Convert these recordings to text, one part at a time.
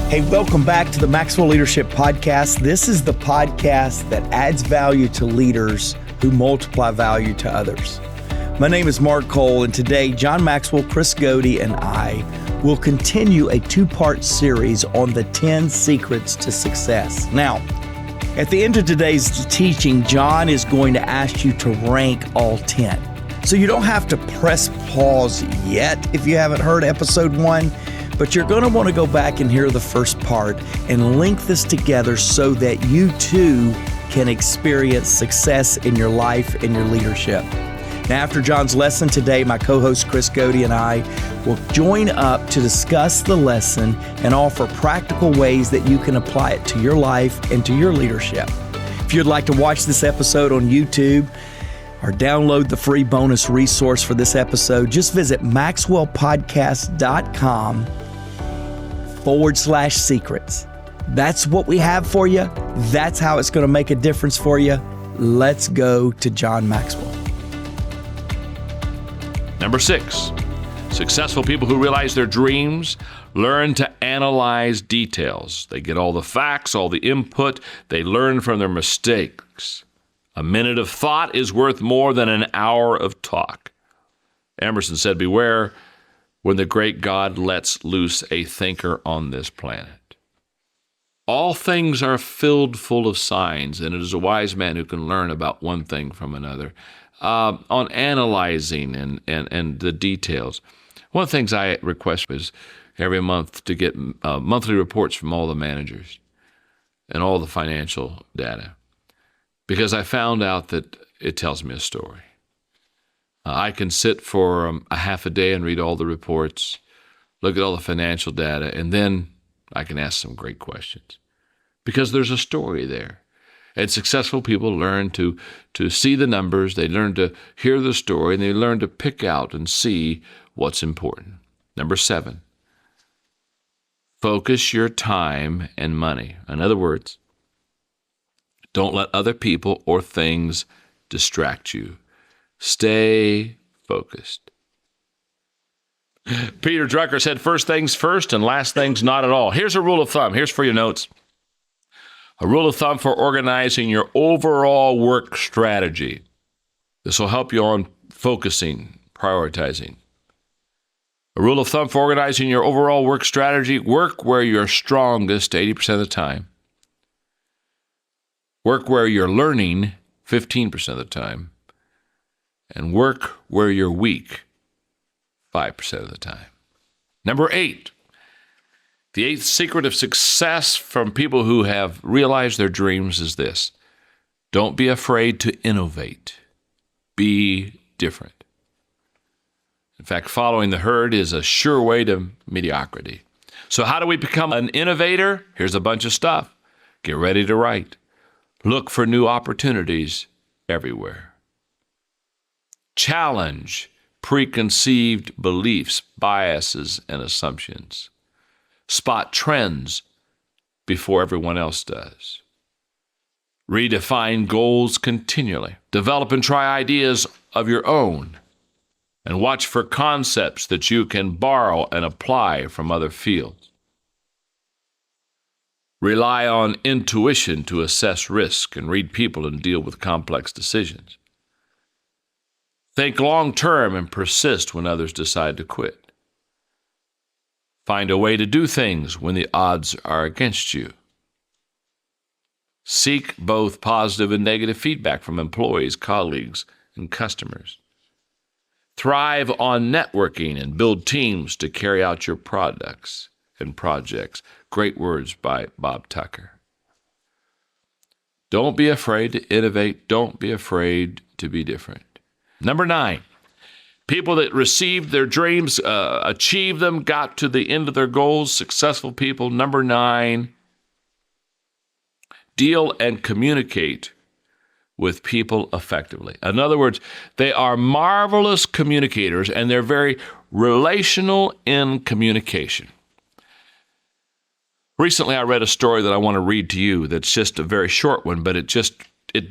Hey, welcome back to the Maxwell Leadership Podcast. This is the podcast that adds value to leaders who multiply value to others. My name is Mark Cole, and today John Maxwell, Chris Goede, and I will continue a two-part series on the 10 secrets to success. Now, at the end of today's teaching, John is going to ask you to rank all 10. So you don't have to press pause yet if you haven't heard episode 1. But you're going to want to go back and hear the first part and link this together so that you too can experience success in your life and your leadership. Now, after John's lesson today, my co-host Chris Goede and I will join up to discuss the lesson and offer practical ways that you can apply it to your life and to your leadership. If you'd like to watch this episode on YouTube or download the free bonus resource for this episode, just visit maxwellpodcast.com/secrets. That's what we have for you. That's how it's going to make a difference for you. Let's go to John Maxwell. Number 6, successful people who realize their dreams learn to analyze details. They get all the facts, all the input. They learn from their mistakes. A minute of thought is worth more than an hour of talk. Emerson said, "Beware when the great God lets loose a thinker on this planet." All things are filled full of signs, and it is a wise man who can learn about one thing from another. On analyzing and the details. One of the things I request is every month to get monthly reports from all the managers and all the financial data, because I found out that it tells me a story. I can sit for a half a day and read all the reports, look at all the financial data, and then I can ask some great questions because there's a story there. And successful people learn to see the numbers, they learn to hear the story, and they learn to pick out and see what's important. Number 7, focus your time and money. In other words, don't let other people or things distract you. Stay focused. Peter Drucker said, "First things first and last things not at all." Here's a rule of thumb. Here's for your notes. A rule of thumb for organizing your overall work strategy. This will help you on focusing, prioritizing. A rule of thumb for organizing your overall work strategy: work where you're strongest 80% of the time. Work where you're learning 15% of the time. And work where you're weak 5% of the time. Number 8. The 8th secret of success from people who have realized their dreams is this: don't be afraid to innovate. Be different. In fact, following the herd is a sure way to mediocrity. So how do we become an innovator? Here's a bunch of stuff. Get ready to write. Look for new opportunities everywhere. Challenge preconceived beliefs, biases, and assumptions. Spot trends before everyone else does. Redefine goals continually. Develop and try ideas of your own. And watch for concepts that you can borrow and apply from other fields. Rely on intuition to assess risk and read people and deal with complex decisions. Think long-term and persist when others decide to quit. Find a way to do things when the odds are against you. Seek both positive and negative feedback from employees, colleagues, and customers. Thrive on networking and build teams to carry out your products and projects. Great words by Bob Tucker. Don't be afraid to innovate. Don't be afraid to be different. Number 9. People that received their dreams, achieved them, got to the end of their goals, successful people. Number 9, deal and communicate with people effectively. In other words, they are marvelous communicators, and they're very relational in communication. Recently, I read a story that I want to read to you that's just a very short one, but it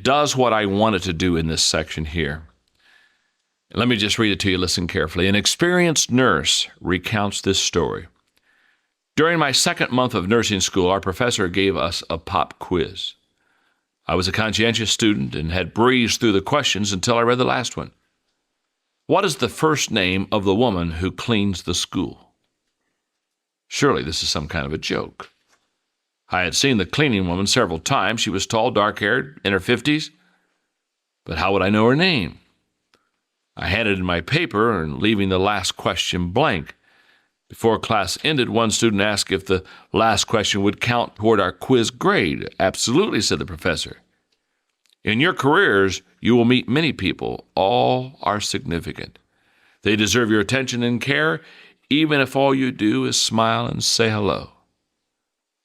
does what I want it to do in this section here. Let me just read it to you. Listen carefully. An experienced nurse recounts this story. During my second month of nursing school, our professor gave us a pop quiz. I was a conscientious student and had breezed through the questions until I read the last one. What is the first name of the woman who cleans the school? Surely this is some kind of a joke. I had seen the cleaning woman several times. She was tall, dark-haired, in her 50s. But how would I know her name? I handed in my paper and leaving the last question blank. Before class ended, one student asked if the last question would count toward our quiz grade. Absolutely, said the professor. In your careers, you will meet many people. All are significant. They deserve your attention and care, even if all you do is smile and say hello.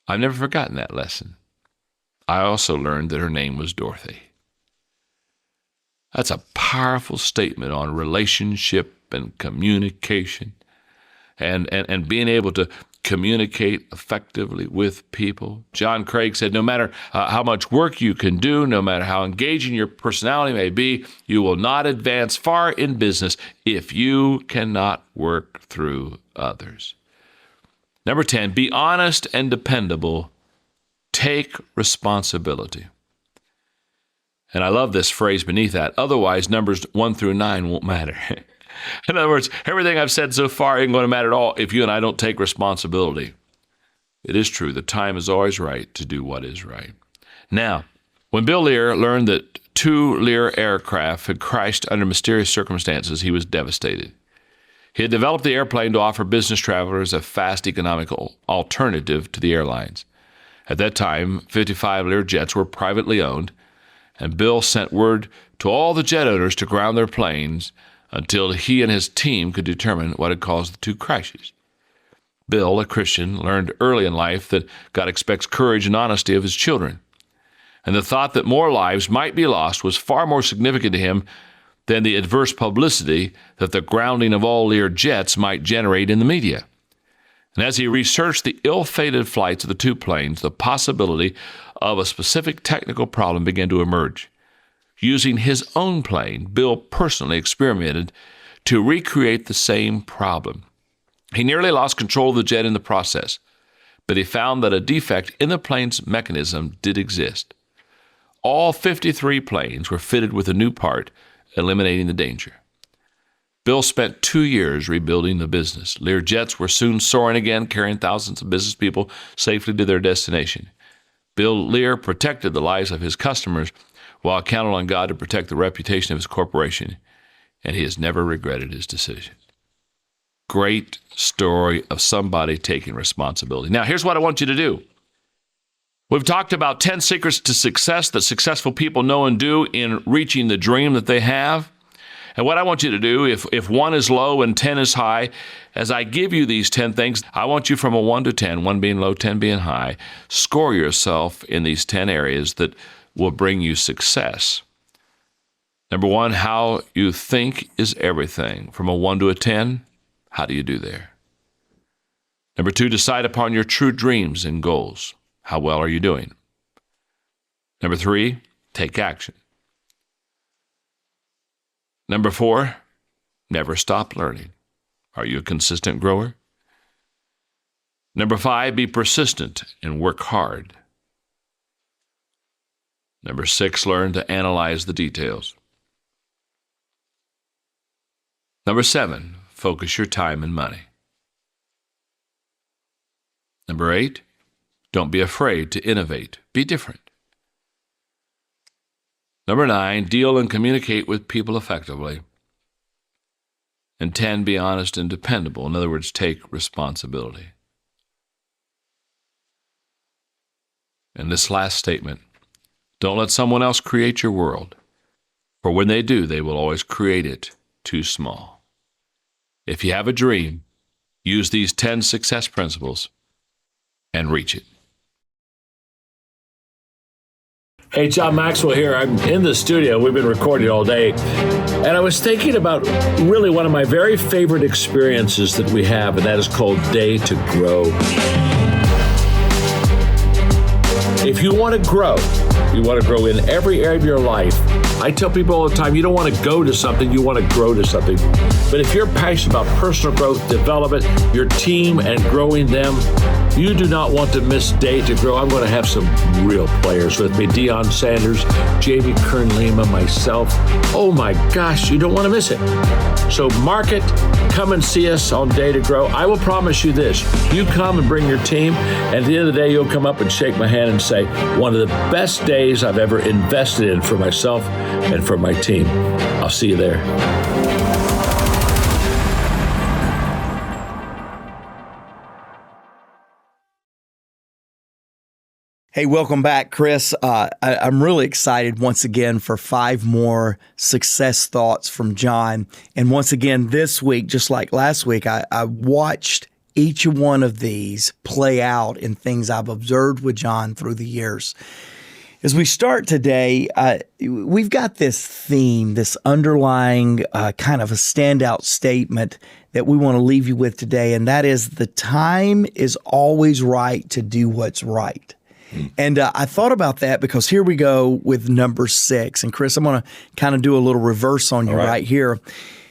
I've never forgotten that lesson. I also learned that her name was Dorothy. That's a powerful statement on relationship and communication and being able to communicate effectively with people. John Craig said, no matter how much work you can do, no matter how engaging your personality may be, you will not advance far in business if you cannot work through others. Number 10, be honest and dependable. Take responsibility. And I love this phrase beneath that. Otherwise, numbers 1 through 9 won't matter. In other words, everything I've said so far ain't going to matter at all if you and I don't take responsibility. It is true. The time is always right to do what is right. Now, when Bill Lear learned that 2 Lear aircraft had crashed under mysterious circumstances, he was devastated. He had developed the airplane to offer business travelers a fast, economical alternative to the airlines. At that time, 55 Lear jets were privately owned, and Bill sent word to all the jet owners to ground their planes until he and his team could determine what had caused the 2 crashes. Bill, a Christian, learned early in life that God expects courage and honesty of his children. And the thought that more lives might be lost was far more significant to him than the adverse publicity that the grounding of all Lear jets might generate in the media. And as he researched the ill-fated flights of the 2 planes, the possibility of a specific technical problem began to emerge. Using his own plane, Bill personally experimented to recreate the same problem. He nearly lost control of the jet in the process, but he found that a defect in the plane's mechanism did exist. All 53 planes were fitted with a new part, eliminating the danger. Bill spent 2 years rebuilding the business. Lear jets were soon soaring again, carrying thousands of business people safely to their destination. Bill Lear protected the lives of his customers while counted on God to protect the reputation of his corporation, and he has never regretted his decision. Great story of somebody taking responsibility. Now, here's what I want you to do. We've talked about 10 secrets to success that successful people know and do in reaching the dream that they have. And what I want you to do, if 1 is low and 10 is high, as I give you these 10 things, I want you from a 1 to 10, 1 being low, 10 being high, score yourself in these 10 areas that will bring you success. Number 1, how you think is everything. From a 1 to a 10, how do you do there? Number 2, decide upon your true dreams and goals. How well are you doing? Number 3, take action. Number 4, never stop learning. Are you a consistent grower? Number 5, be persistent and work hard. Number 6, learn to analyze the details. Number 7, focus your time and money. Number 8, don't be afraid to innovate. Be different. Number 9, deal and communicate with people effectively. And 10, be honest and dependable. In other words, take responsibility. And this last statement, don't let someone else create your world, for when they do, they will always create it too small. If you have a dream, use these 10 success principles and reach it. Hey, John Maxwell here. I'm in the studio. We've been recording all day. And I was thinking about really one of my very favorite experiences that we have, and that is called Day to Grow. If you want to grow, you want to grow in every area of your life. I tell people all the time, you don't want to go to something, you want to grow to something. But if you're passionate about personal growth, development, your team, and growing them, You do not want to miss Day to Grow. I'm going to have some real players with me. Deion Sanders, Jamie Kern-Lima, myself. Oh my gosh, you don't want to miss it. So mark it. Come and see us on Day to Grow. I will promise you this. You come and bring your team, and at the end of the day, you'll come up and shake my hand and say, one of the best days I've ever invested in for myself and for my team. I'll see you there. Hey, welcome back, Chris. I'm really excited once again for 5 more success thoughts from John. And once again, this week, just like last week, I watched each one of these play out in things I've observed with John through the years. As we start today, we've got this theme, this underlying kind of a standout statement that we want to leave you with today, and that is the time is always right to do what's right. And I thought about that because here we go with number 6. And Chris, I'm going to kind of do a little reverse on you right here,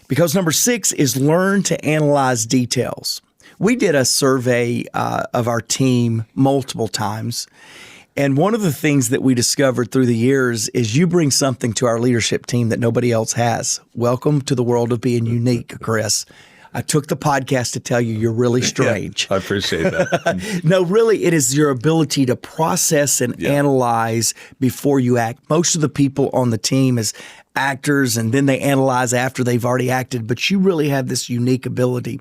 because number 6 is learn to analyze details. We did a survey of our team multiple times. And one of the things that we discovered through the years is you bring something to our leadership team that nobody else has. Welcome to the world of being unique, Chris. I took the podcast to tell you you're really strange. Yeah, I appreciate that. No, really, it is your ability to process and analyze before you act. Most of the people on the team is actors, and then they analyze after they've already acted, but you really have this unique ability.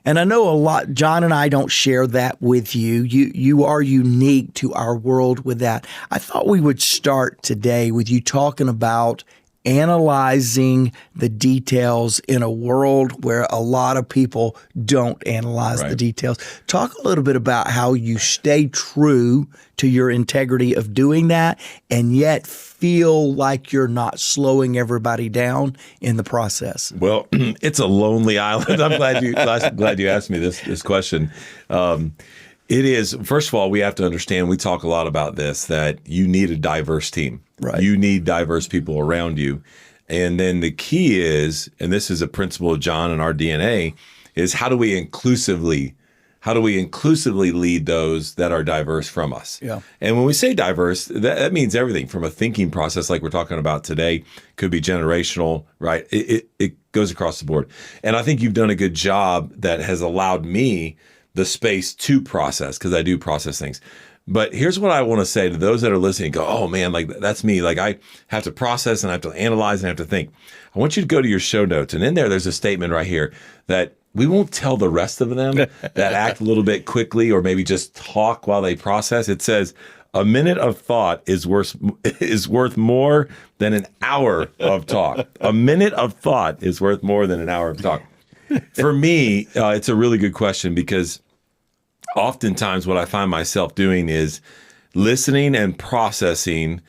And I know a lot, John and I don't share that with you. You are unique to our world with that. I thought we would start today with you talking about analyzing the details in a world where a lot of people don't analyze the details. Talk a little bit about how you stay true to your integrity of doing that and yet feel like you're not slowing everybody down in the process. Well, it's a lonely island. I'm glad you asked me this question. It is, first of all, we have to understand, we talk a lot about this, that you need a diverse team. Right. You need diverse people around you. And then the key is, and this is a principle of John and our DNA, is how do we inclusively lead those that are diverse from us? Yeah. And when we say diverse, that means everything from a thinking process like we're talking about today, could be generational, right? It goes across the board. And I think you've done a good job that has allowed me the space to process, because I do process things. But here's what I want to say to those that are listening, go, oh man, like that's me. Like I have to process and I have to analyze and I have to think. I want you to go to your show notes. And in there's a statement right here that we won't tell the rest of them that act a little bit quickly or maybe just talk while they process. It says, a minute of thought is worth more than an hour of talk. A minute of thought is worth more than an hour of talk. For me, it's a really good question, because oftentimes what I find myself doing is listening and processing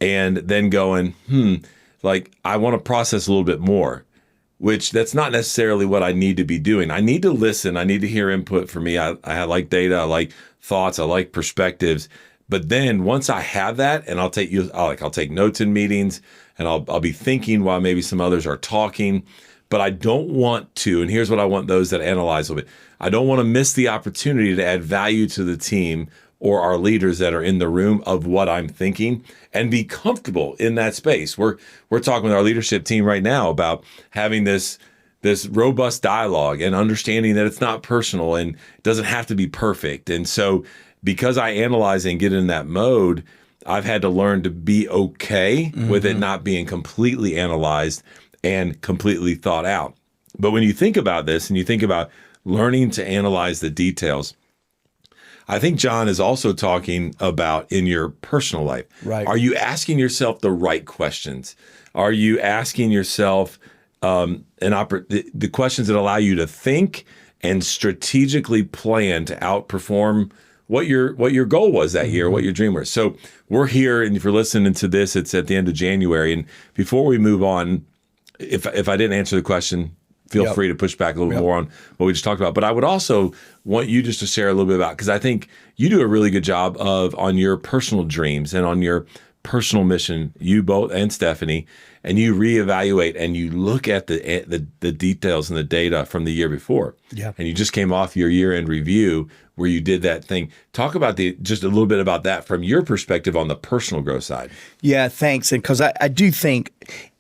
and then going, like I want to process a little bit more, which that's not necessarily what I need to be doing. I need to listen. I need to hear input from me. I like data. I like thoughts. I like perspectives. But then once I have that, and I'll take notes in meetings, and I'll be thinking while maybe some others are talking. But I don't want to, and here's what I want those that analyze a little bit. I don't want to miss the opportunity to add value to the team or our leaders that are in the room of what I'm thinking and be comfortable in that space. We're talking with our leadership team right now about having this robust dialogue and understanding that it's not personal and it doesn't have to be perfect. And so because I analyze and get in that mode, I've had to learn to be okay with it not being completely analyzed and completely thought out. But when you think about this and you think about learning to analyze the details, I think John is also talking about in your personal life. Right. Are you asking yourself the right questions? Are you asking yourself the questions that allow you to think and strategically plan to outperform what your goal was that year, what your dream was? So we're here, and if you're listening to this, it's at the end of January. And before we move on, if I didn't answer the question, feel free to push back a little more on what we just talked about. But I would also want you just to share a little bit about, because I think you do a really good job on your personal dreams and on your personal mission, you both and Stephanie. and you reevaluate and you look at the details and the data from the year before. Yeah. And you just came off your year-end review where you did that thing. Talk about just a little bit about that from your perspective on the personal growth side. Yeah, thanks. And because I do think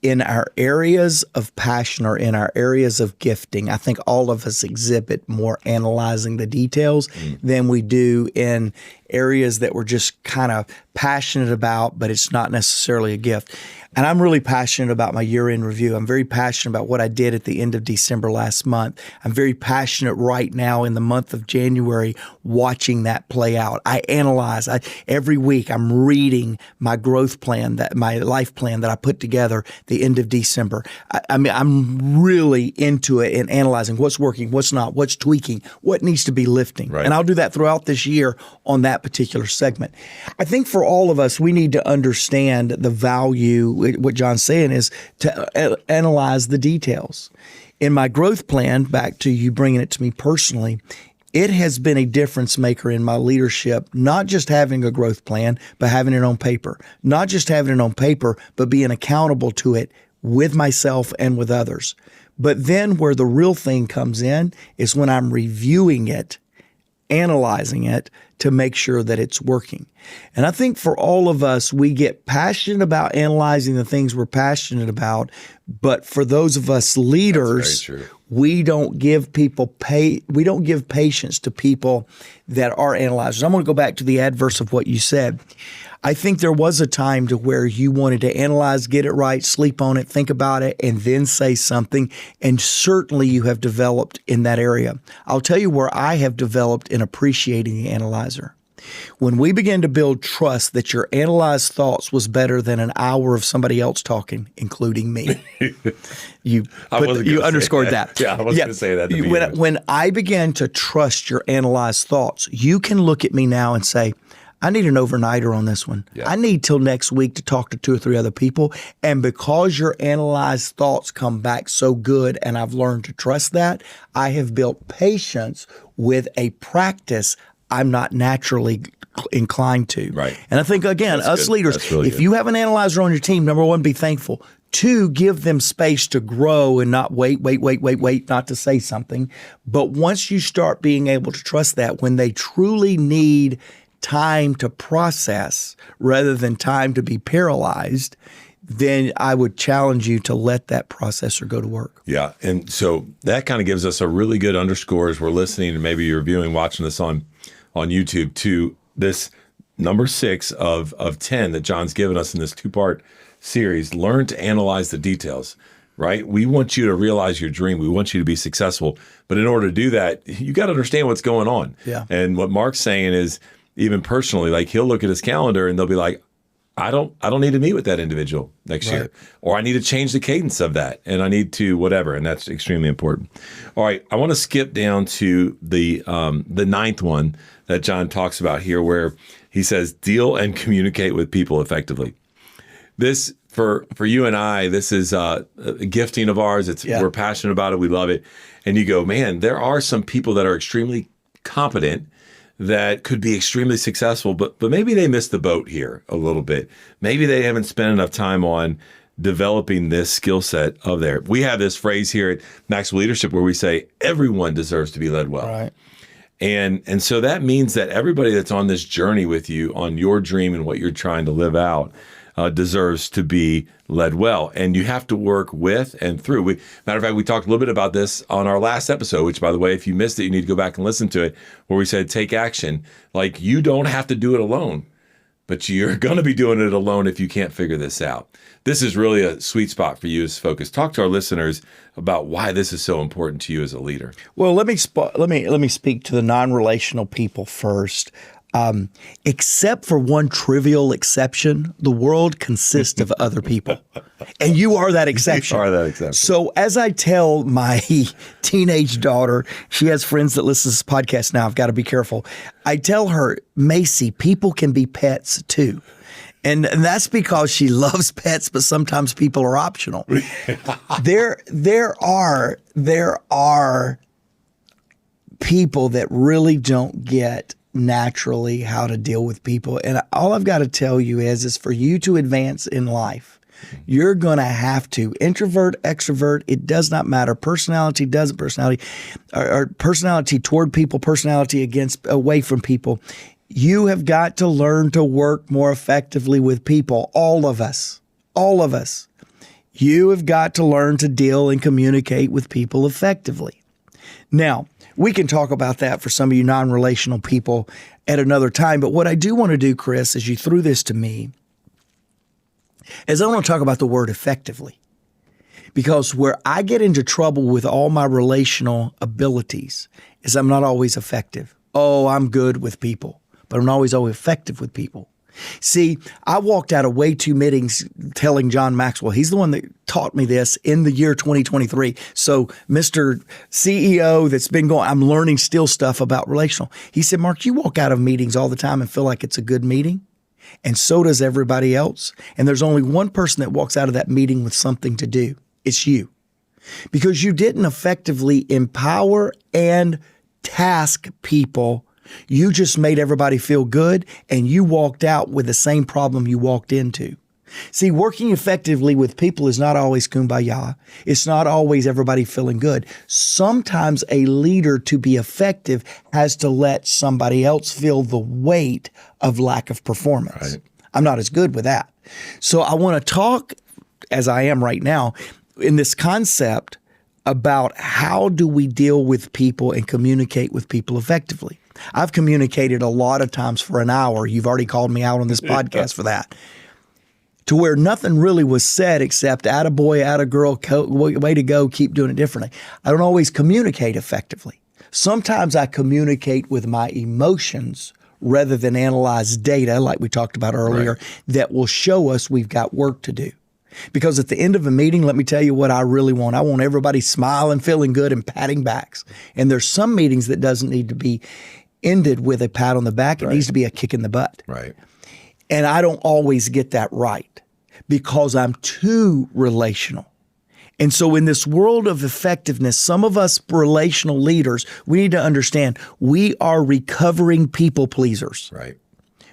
in our areas of passion or in our areas of gifting, I think all of us exhibit more analyzing the details than we do in areas that we're just kind of passionate about, but it's not necessarily a gift. And I'm really passionate about my year-end review. I'm very passionate about what I did at the end of December last month. I'm very passionate right now in the month of January watching that play out. I analyze. Every week I'm reading my growth plan, my life plan that I put together the end of December. I mean, I'm really into it and analyzing what's working, what's not, what's tweaking, what needs to be lifting. Right. And I'll do that throughout this year on that particular segment. I think for all of us, we need to understand the value. What John's saying is to analyze the details. In my growth plan, back to you bringing it to me personally, it has been a difference maker in my leadership, not just having a growth plan, but having it on paper. Not just having it on paper, but being accountable to it with myself and with others. But then where the real thing comes in is when I'm reviewing it, analyzing it to make sure that it's working. And I think for all of us, we get passionate about analyzing the things we're passionate about. But for those of us leaders, we don't give patience to people that are analyzers. I'm going to go back to the adverse of what you said. I think there was a time to where you wanted to analyze, get it right, sleep on it, think about it, and then say something. And certainly you have developed in that area. I'll tell you where I have developed in appreciating the analyzer. When we began to build trust that your analyzed thoughts was better than an hour of somebody else talking, including me. You underscored that. Yeah, I was going to say that. When I began to trust your analyzed thoughts, you can look at me now and say, I need an overnighter on this one. Yeah. I need till next week to talk to 2 or 3 other people. And because your analyzed thoughts come back so good and I've learned to trust that, I have built patience with a practice I'm not naturally inclined to. Right. And I think, again, That's us good. leaders, really if good. you have an analyzer on your team, number one, be thankful. 2, give them space to grow and not wait, not to say something. But once you start being able to trust that, when they truly need time to process rather than time to be paralyzed, then I would challenge you to let that processor go to work. Yeah. And so that kind of gives us a really good underscore as we're listening, and maybe you're viewing, watching this on YouTube, to this number 6 of 10 that John's given us in this 2-part series. Learn to analyze the details, right? We want you to realize your dream. We want you to be successful. But in order to do that, you got to understand what's going on. Yeah. And what Mark's saying is, even personally, like he'll look at his calendar and they'll be like, I don't need to meet with that individual next year, or I need to change the cadence of that, and I need to whatever, and that's extremely important. All right, I want to skip down to the 9th one that John talks about here, where he says, deal and communicate with people effectively. This for you and I, this is a gifting of ours. We're passionate about it. We love it. And you go, man, there are some people that are extremely competent that could be extremely successful, but maybe they missed the boat here a little bit. Maybe they haven't spent enough time on developing this skill set of theirs. We have this phrase here at Maxwell Leadership where we say everyone deserves to be led well. Right. And so that means that everybody that's on this journey with you on your dream and what you're trying to live out deserves to be led well. And you have to work with and through. Matter of fact, we talked a little bit about this on our last episode, which, by the way, if you missed it, you need to go back and listen to it, where we said take action. Like, you don't have to do it alone, but you're going to be doing it alone if you can't figure this out. This is really a sweet spot for you as focus. Talk to our listeners about why this is so important to you as a leader. Well, let me speak to the non-relational people first. Except for one trivial exception, the world consists of other people. And you are that exception. You are that exception. So as I tell my teenage daughter, she has friends that listen to this podcast now, I've got to be careful. I tell her, Macy, people can be pets too. And that's because she loves pets, but sometimes people are optional. There are people that really don't get naturally how to deal with people. And all I've got to tell you is for you to advance in life, You're going to have to introvert, extrovert. It does not matter. Personality doesn't personality, or personality toward people, personality away from people. You have got to learn to work more effectively with people. All of us. You have got to learn to deal and communicate with people effectively. Now, we can talk about that for some of you non-relational people at another time. But what I do want to do, Chris, as you threw this to me, is I want to talk about the word effectively. Because where I get into trouble with all my relational abilities is I'm not always effective. Oh, I'm good with people, but I'm not always effective with people. See, I walked out of way too meetings telling John Maxwell, he's the one that taught me this in the year 2023. So Mr. CEO that's been going, I'm learning still stuff about relational. He said, Mark, you walk out of meetings all the time and feel like it's a good meeting. And so does everybody else. And there's only one person that walks out of that meeting with something to do. It's you. Because you didn't effectively empower and task people. You just made everybody feel good, and you walked out with the same problem you walked into. See, working effectively with people is not always kumbaya. It's not always everybody feeling good. Sometimes a leader, to be effective, has to let somebody else feel the weight of lack of performance. Right. I'm not as good with that. So I want to talk, as I am right now, in this concept about how do we deal with people and communicate with people effectively. I've communicated a lot of times for an hour. You've already called me out on this podcast for that. To where nothing really was said except attaboy, attagirl, way to go, keep doing it differently. I don't always communicate effectively. Sometimes I communicate with my emotions rather than analyze data, like we talked about earlier, that will show us we've got work to do. Because at the end of a meeting, let me tell you what I really want. I want everybody smiling, feeling good, and patting backs. And there's some meetings that doesn't need to be ended with a pat on the back. It needs to be a kick in the butt. Right. And I don't always get that right because I'm too relational. And so in this world of effectiveness, some of us relational leaders, we need to understand we are recovering people pleasers. Right.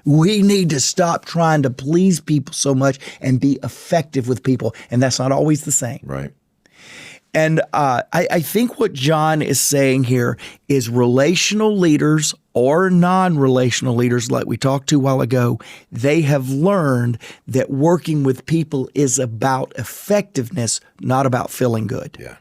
We need to stop trying to please people so much and be effective with people. And that's not always the same. Right. And I think what John is saying here is relational leaders or non-relational leaders, like we talked to a while ago, they have learned that working with people is about effectiveness, not about feeling good. Yeah.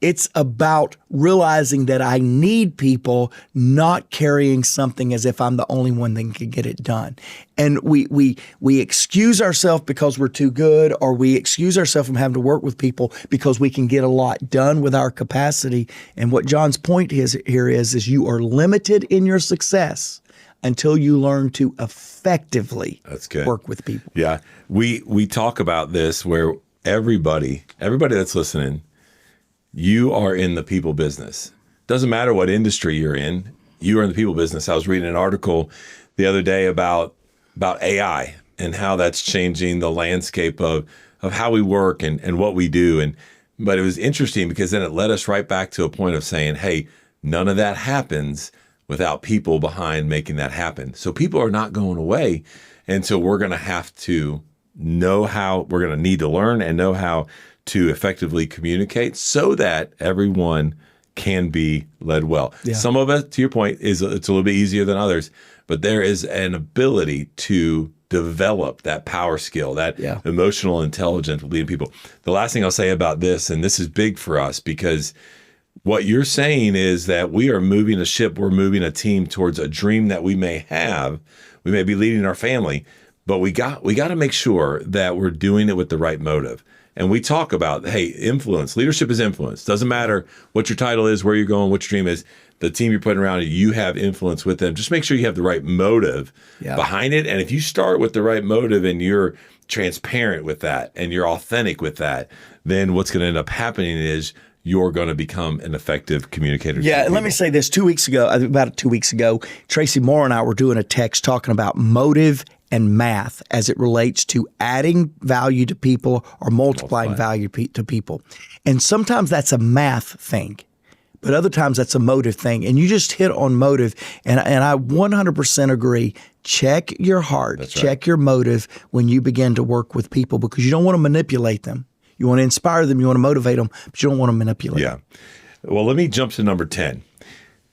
It's about realizing that I need people, not carrying something as if I'm the only one that can get it done. And we excuse ourselves because we're too good, or we excuse ourselves from having to work with people because we can get a lot done with our capacity. And what John's point here is you are limited in your success until you learn to effectively work with people. Yeah. We talk about this where everybody that's listening, you are in the people business. Doesn't matter what industry you're in, you are in the people business. I was reading an article the other day about AI and how that's changing the landscape of how we work and what we do. But it was interesting because then it led us right back to a point of saying, hey, none of that happens without people behind making that happen. So people are not going away. And so we're going to have to know how, we're going to need to learn and know how to effectively communicate so that everyone can be led well. Yeah. Some of it, to your point, it's a little bit easier than others, but there is an ability to develop that power skill, that emotional intelligence with leading people. The last thing I'll say about this, and this is big for us, because what you're saying is that we are moving a ship, we're moving a team towards a dream that we may have. We may be leading our family, but we got to make sure that we're doing it with the right motive. And we talk about, hey, influence. Leadership is influence. Doesn't matter what your title is, where you're going, what your dream is. The team you're putting around you, you have influence with them. Just make sure you have the right motive behind it. And if you start with the right motive and you're transparent with that and you're authentic with that, then what's going to end up happening is you're going to become an effective communicator. Yeah, and let me say this. About 2 weeks ago, Tracy Moore and I were doing a text talking about motive and math as it relates to adding value to people or multiplying value to people. And sometimes that's a math thing, But other times that's a motive thing. And you just hit on motive. And I 100% agree. Check your heart. That's right. Check your motive when you begin to work with people, because you don't want to manipulate them. You want to inspire them. You want to motivate them, but you don't want to manipulate them. Well, let me jump to number 10.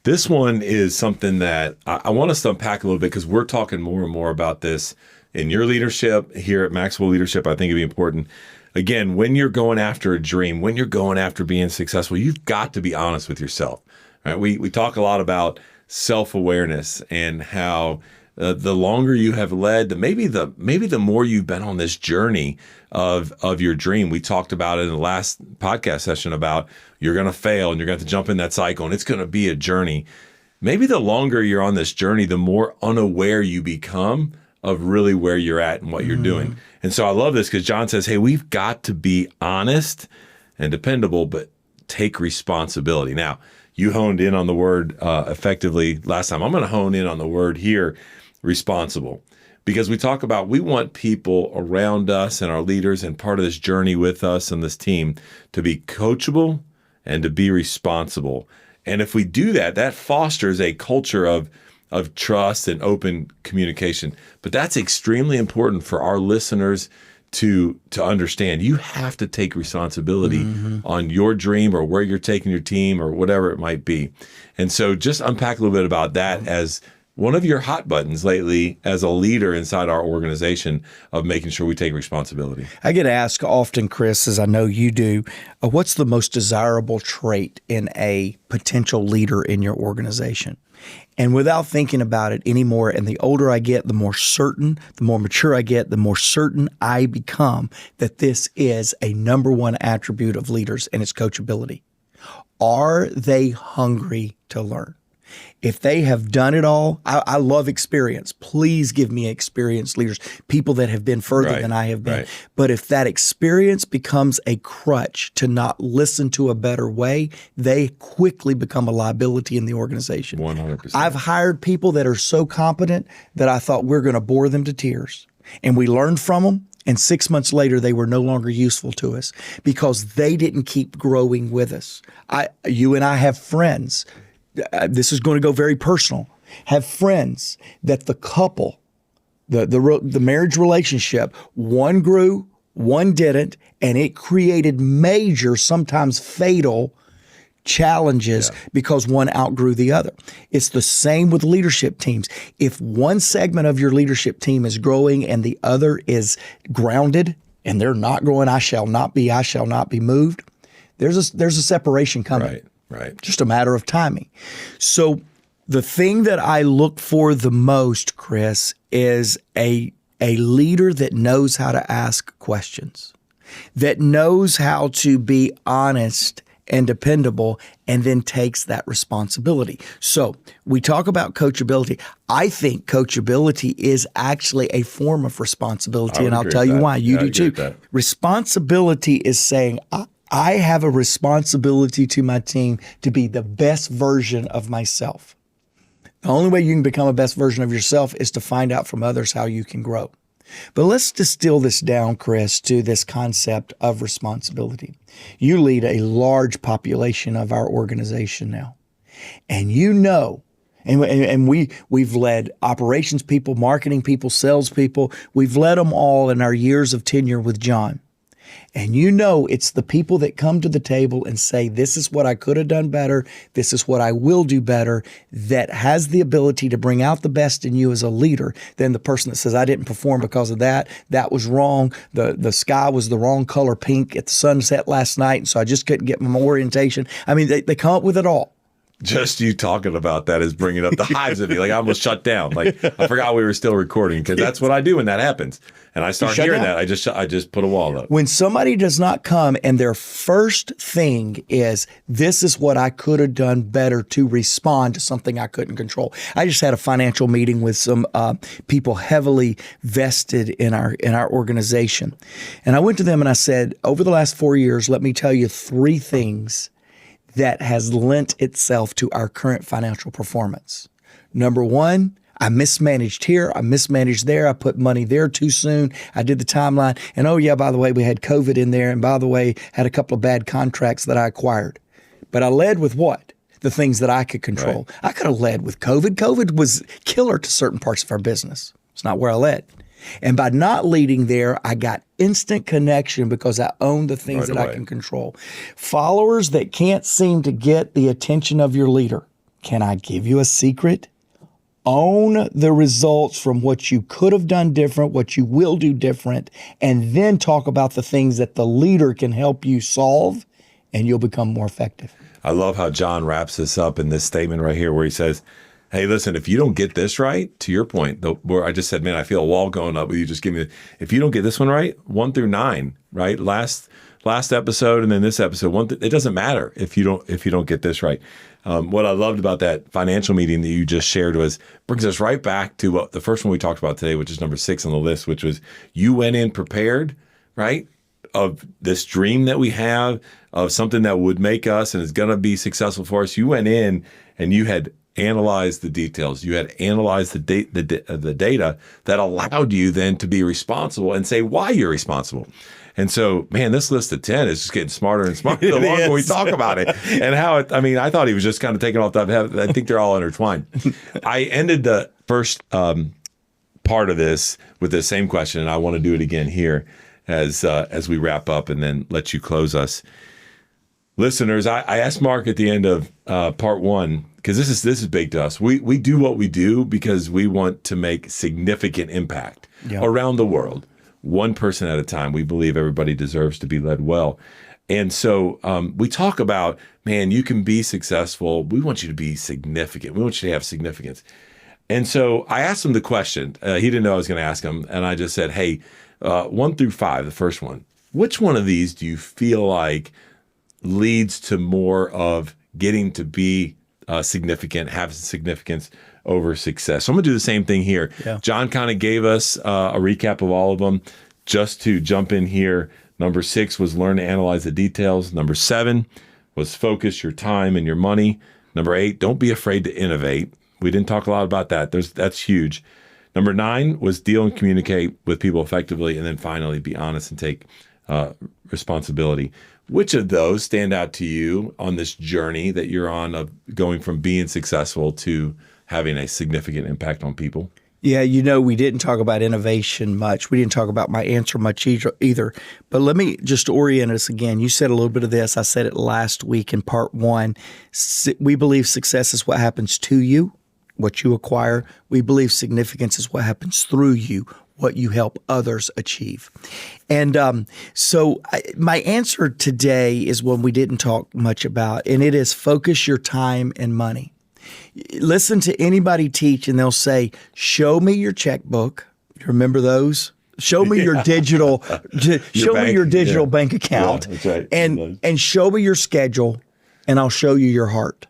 This one is something that I want us to unpack a little bit, because we're talking more and more about this in your leadership here at Maxwell Leadership. I think it'd be important. Again, when you're going after a dream, when you're going after being successful, you've got to be honest with yourself. Right? We talk a lot about self-awareness and how the longer you have led, maybe the more you've been on this journey of your dream. We talked about it in the last podcast session about you're going to fail and you're going to have to jump in that cycle, and it's going to be a journey. Maybe the longer you're on this journey, the more unaware you become of really where you're at and what you're doing. And so I love this, because John says, hey, we've got to be honest and dependable, but take responsibility. Now, you honed in on the word effectively last time. I'm going to hone in on the word here, responsible, because we talk about, we want people around us and our leaders and part of this journey with us and this team to be coachable and to be responsible. And if we do that, that fosters a culture of trust and open communication. But that's extremely important for our listeners to understand. You have to take responsibility on your dream or where you're taking your team or whatever it might be. And so just unpack a little bit about that as one of your hot buttons lately as a leader inside our organization of making sure we take responsibility. I get asked often, Chris, as I know you do, what's the most desirable trait in a potential leader in your organization? And without thinking about it anymore, and the older I get, the more certain, the more mature I get, the more certain I become that this is a number one attribute of leaders, and it's coachability. Are they hungry to learn? If they have done it all, I love experience. Please give me experienced leaders, people that have been further than I have been. Right. But if that experience becomes a crutch to not listen to a better way, they quickly become a liability in the organization. 100%. I've hired people that are so competent that I thought we're going to bore them to tears. And we learned from them. And 6 months later, they were no longer useful to us because they didn't keep growing with us. You and I have friends. This is going to go very personal. Have friends that the couple, the marriage relationship, one grew, one didn't, and it created major, sometimes fatal challenges because one outgrew the other. It's the same with leadership teams. If one segment of your leadership team is growing and the other is grounded and they're not growing, I shall not be moved, there's a separation coming. Right. Just a matter of timing. So the thing that I look for the most, Chris, is a leader that knows how to ask questions, that knows how to be honest and dependable, and then takes that responsibility. So we talk about coachability. I think coachability is actually a form of responsibility, and I'll tell you why. You do too. Responsibility is saying, I have a responsibility to my team to be the best version of myself. The only way you can become a best version of yourself is to find out from others how you can grow. But let's distill this down, Chris, to this concept of responsibility. You lead a large population of our organization now. And you know, and we've led operations people, marketing people, sales people. We've led them all in our years of tenure with John. And you know it's the people that come to the table and say, this is what I could have done better, this is what I will do better, that has the ability to bring out the best in you as a leader than the person that says, I didn't perform because of that was wrong, the sky was the wrong color pink at the sunset last night, and so I just couldn't get my orientation. I mean, they come up with it all. Just you talking about that is bringing up the hives of me. Like I almost shut down. Like I forgot we were still recording, because that's what I do when that happens. And I start hearing that. I just put a wall up. When somebody does not come and their first thing is, this is what I could have done better to respond to something I couldn't control. I just had a financial meeting with some people heavily vested in our organization. And I went to them and I said, over the last 4 years, let me tell you 3 things that has lent itself to our current financial performance. Number 1, I mismanaged here, I mismanaged there, I put money there too soon, I did the timeline, and oh yeah, by the way, we had COVID in there, and by the way, had a couple of bad contracts that I acquired. But I led with what? the things that I could control. Right. I could have led with COVID. COVID was killer to certain parts of our business. It's not where I led. And by not leading there, I got instant connection because I owned the things that I can control. Followers that can't seem to get the attention of your leader. Can I give you a secret? Own the results from what you could have done different, what you will do different, and then talk about the things that the leader can help you solve, and you'll become more effective. I love how John wraps this up in this statement right here where he says, hey, listen, if you don't get this right, to your point, where I just said, man, I feel a wall going up with you. Just give me, if you don't get this one right, 1 through 9, right? Last episode and then this episode, it doesn't matter if you don't get this right. What I loved about that financial meeting that you just shared brings us right back to what the first one we talked about today, which is number 6 on the list, which was you went in prepared, right? Of this dream that we have of something that would make us and is going to be successful for us. You went in and you had analyzed the details. You had analyzed the data that allowed you then to be responsible and say why you're responsible. And so, man, this list of 10 is just getting smarter and smarter the longer we talk about it. And how I thought he was just kind of taking off the head. I think they're all intertwined. I ended the first part of this with the same question, and I want to do it again here as we wrap up and then let you close us. Listeners, I asked Mark at the end of part 1, because this is big to us. We do what we do because we want to make significant impact around the world. One person at a time. We believe everybody deserves to be led well. And so we talk about, man, you can be successful. We want you to be significant. We want you to have significance. And so I asked him the question. He didn't know I was going to ask him. And I just said, hey, 1 through 5, the first one, which one of these do you feel like leads to more of getting to be significant, have significance over success? So I'm going to do the same thing here. Yeah. John kind of gave us a recap of all of them. Just to jump in here, number 6 was learn to analyze the details. Number 7 was focus your time and your money. Number 8, don't be afraid to innovate. We didn't talk a lot about that. That's huge. Number 9 was deal and communicate with people effectively. And then finally, be honest and take responsibility. Which of those stand out to you on this journey that you're on of going from being successful to having a significant impact on people? Yeah, we didn't talk about innovation much. We didn't talk about my answer much either. But let me just orient us again. You said a little bit of this. I said it last week in part 1. We believe success is what happens to you, what you acquire. We believe significance is what happens through you, what you help others achieve. And my answer today is one we didn't talk much about, and it is focus your time and money. Listen to anybody teach, and they'll say, show me your checkbook. You remember those? Show me your digital, me your digital bank account, that's right. and show me your schedule, and I'll show you your heart.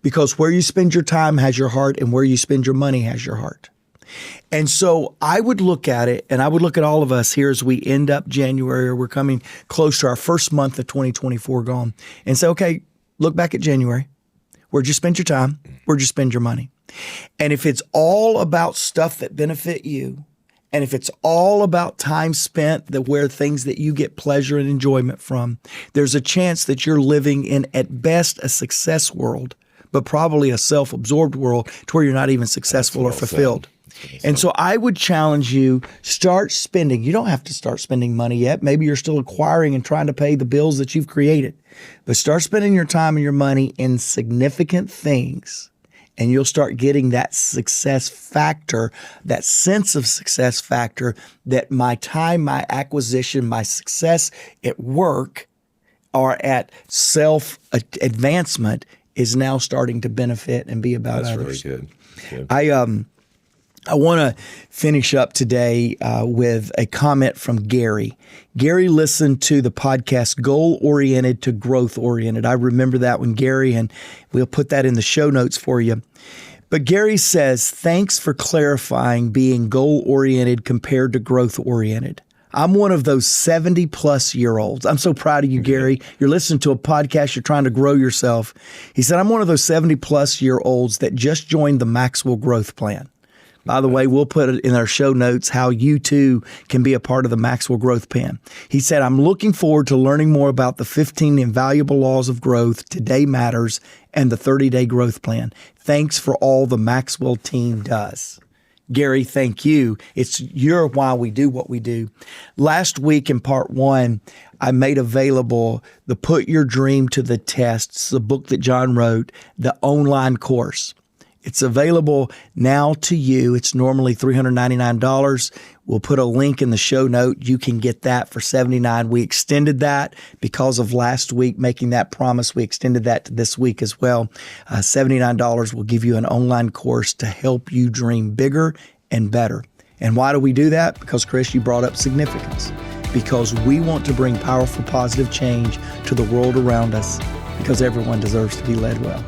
Because where you spend your time has your heart, and where you spend your money has your heart. And so I would look at it, and I would look at all of us here as we end up January, or we're coming close to our first month of 2024 gone, and say, okay, look back at January. Where'd you spend your time? Where'd you spend your money? And if it's all about stuff that benefit you, and if it's all about time spent where things that you get pleasure and enjoyment from, there's a chance that you're living in, at best, a success world, but probably a self-absorbed world to where you're not even successful or fulfilled. And so I would challenge you, start spending. You don't have to start spending money yet. Maybe you're still acquiring and trying to pay the bills that you've created. But start spending your time and your money in significant things, and you'll start getting that success factor, that sense of success factor, that my time, my acquisition, my success at work or at self-advancement is now starting to benefit and be about others. That's really good. I want to finish up today with a comment from Gary. Gary listened to the podcast Goal-Oriented to Growth-Oriented. I remember that one, Gary, and we'll put that in the show notes for you. But Gary says, thanks for clarifying being goal-oriented compared to growth-oriented. I'm one of those 70-plus-year-olds. I'm so proud of you, Gary. You're listening to a podcast. You're trying to grow yourself. He said, I'm one of those 70-plus-year-olds that just joined the Maxwell Growth Plan. By the way, we'll put it in our show notes how you too can be a part of the Maxwell Growth Pen. He said, I'm looking forward to learning more about the 15 invaluable laws of growth, Today Matters, and the 30-day growth plan. Thanks for all the Maxwell team does. Gary, thank you. You're why we do what we do. Last week in part 1, I made available the Put Your Dream to the Test. It's the book that John wrote, the online course. It's available now to you. It's normally $399. We'll put a link in the show note. You can get that for $79. We extended that because of last week making that promise. We extended that to this week as well. $79 will give you an online course to help you dream bigger and better. And why do we do that? Because, Chris, you brought up significance. Because we want to bring powerful, positive change to the world around us, because everyone deserves to be led well.